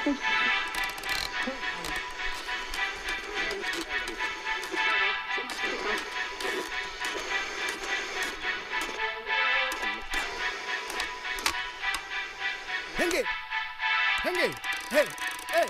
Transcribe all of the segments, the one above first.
Henge, henge, hey, hey.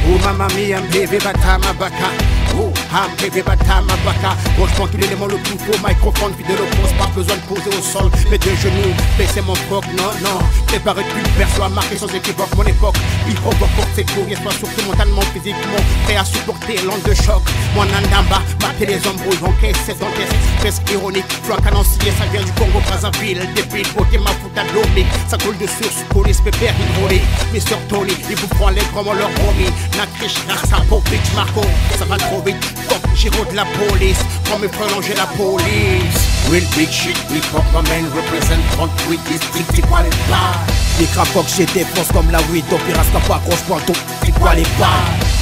Oh mamma mia, baby batama baka. Oh, ham baby batama baka. Franchement tout l'élément le plus faux, microphone fidèle au poste, pas besoin de poser au sol. Mes deux genoux, baisser mon froc, non, non. Préparer plus perso à marquer sans équivoque mon époque. Il provoque pour ses courriers, soit surtout mentalement, physiquement, prêt à supporter l'onde de choc. Mon andamba, mater les hommes brouillent, encaisser dans test, presque ironique. Floc annoncié, ça vient du Congo, Brazzaville. Débile, beauté, ma fout à domique. Ça coule de source, police, pépère, hydraulique. Mister Tony, il vous prend les grands leur promis. Nacriche, Rasa, Popic, Marco. Ça va trop vite, top, giro de la police. Comme me prolonger la police. Real big shit, hip hop, my man represent 38 districts, c'est quoi les bars? Les crapocs chez défonce comme la weed, au pire reste pas grosse pointe, c'est quoi les bars?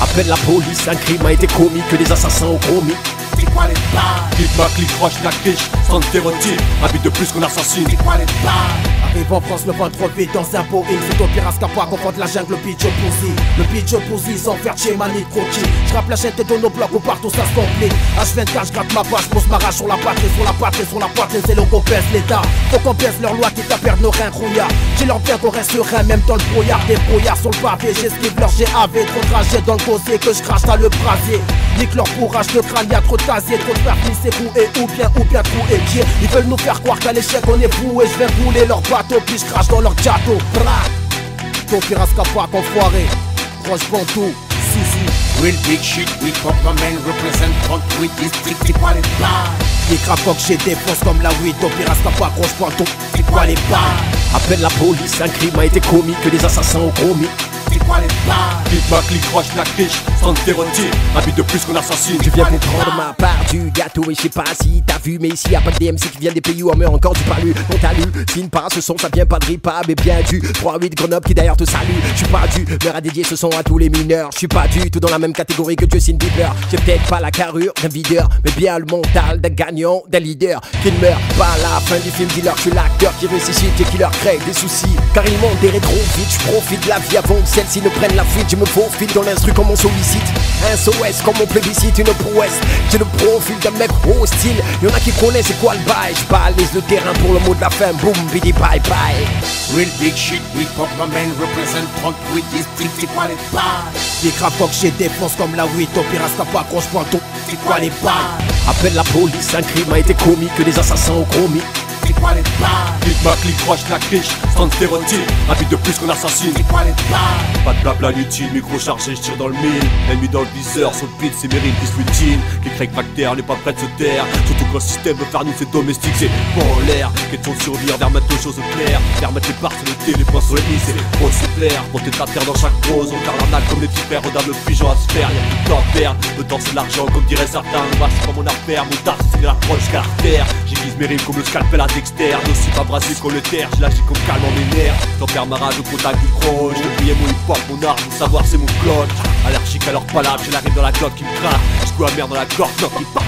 Appelle la police, un crime a été commis, que les assassins ont commis. C'est quoi les bars? Clic, ma clic, roche, la criche, sans stéréotype, habite de plus qu'on assassine. C'est quoi les bars? Arrive en France le vent trop vite dans un Boeing. C'est au pire à pas confondre la jungle, le pitch opposé. Le pitch opposé sans faire chez mani croquis. J'rappe la chaîne tête de nos blocs où partout ça se complique. H24 j'gratte ma page, pose ma rage sur la patrie, sur la patrie, sur la poitrine. C'est le qu'on baisse l'état. Faut qu'on baisse leur loi qui t'a perdu nos reins rouillards. J'ai leur bien qu'on reste serein même dans le brouillard. Des brouillards sur le pavé, j'esquive leur GAV. Trop de trajet dans le gosier que je crache à le brasier. Nique leur bourrage de crâne, y'a trop de tasier, trop de parties, c'est boué ou bien trou et pied. Ils veulent nous faire croire qu'à l'échec on est fou. Et je vais bouler leur bateau, puis je crache dans leur château. Ton pirasca pas enfoiré. Roche Bantou, si. Real big shit, hip hop, my man represent 38 districts, c'est quoi les bars? Les crapocs chez défonce comme la weed, ton pirasca pas Roche Bantou, c'est quoi les bars? Appelle la police, un crime a été commis, que les assassins ont commis. C'est quoi les bars? Clic, ma clic, roche, la criche, sans stéréotype, habite de plus qu'on assassine. Je viens pour prendre ma part du gâteau et je sais pas si t'as vu, mais ici y'a pas de DMC qui vient des pays où on meurt encore du palu. On t'hallucine pas, ce son ça vient pas de Ripa, mais bien du 3-8 Grenoble qui d'ailleurs te salue. Je suis pas du meurtre à dédier ce son à tous les mineurs. Je suis pas du tout dans la même catégorie que Justin Bieber. J'ai peut-être pas la carrure d'un videur, mais bien le mental d'un gagnant, d'un leader qui ne meurt pas à la fin du film. Dis-leur je suis l'acteur qui ressuscite et qui leur crée des soucis. Car ils montent des rétro vite, je profite de la vie avant que celle-ci ne prenne la fuite. Je me faufile dans l'instru comme on sollicite. Un SOS comme on plébiscite, une prouesse. J'ai le profil d'un mec hostile. Y'en a qui connaissent c'est quoi le bail. J'balise le terrain pour le mot de la fin. Boom, bidi bye bye. Real big shit, hip hop, my man represent 38 districts, c'est quoi les bars? Les crapocs chez défonce comme la weed, ton pirasca pas Roche Bantou, c'est quoi les bars? Appelle la police, un crime a été commis, que les assassins ont commis. C'est quoi les bars? Clic, ma clic, roche, la criche, sans stéréotype, habite de plus qu'on assassine. C'est quoi les bars? Pas de blabla inutile, micro chargé, je tire dans le mille. Ennemi dans le viseur, sur le beat, c'est mérite, dismutine. Qui crée facteur, n'est pas prêt de se taire. Surtout quand le système veut faire nous c'est domestique, c'est pas en l'air. Question de survie, vers mettre aux choses claires. Faire mettre les parts sur le T, les points sur les i, c'est trop c'est clair. Monter ta terre dans chaque pause, on garde l'arnaque comme les petits frères, regarde le pigeon à se faire. Y'a plus de temps à perdre, le temps c'est l'argent, comme diraient certains. Moi c'est pas mon affaire, mon taf c'est l'approche jusqu'à l'artère. J'aiguise mes rimes comme le scalpel à Dexter. Aussi pas brassé qu'on le terre, j'agis comme calme en mes nerfs. Tempère ma rage au contact du croche. Je briller mon hip hop, mon art, mon savoir c'est mon cloche. Allergique à leur palabre, j'ai la rime dans la glotte qui me craque. J'coue la merde dans la gorge, non qui part.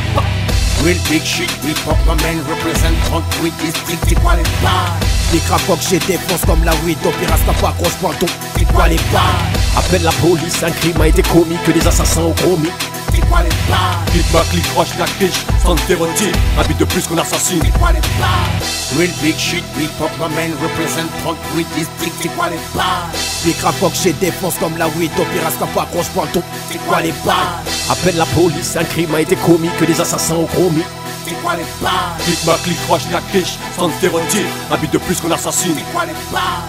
Real big shit, hip hop, my man represent 38 districts, c'est quoi les bars? Les crapocs chez défonce comme la weed, ton pirasca pas Roche Bantou, c'est quoi les bars? Appelle la police, un crime a été commis, que les assassins ont commis. C'est quoi les bars? Clic, ma clic, roche, la criche, sans stéréotype, habite de plus qu'on assassine. C'est quoi les bars? Real big shit, hip hop, my man represent 38 districts, c'est quoi les bars? Les crapocs chez défonce comme la weed, ton pirasca pas Roche Bantou, c'est quoi les bars? Appelle la police, un crime a été commis, que les assassins ont commis. C'est quoi les bars? Clic, ma clic, roche, la criche, sans stéréotype, habite de plus qu'on assassine. C'est quoi les bars?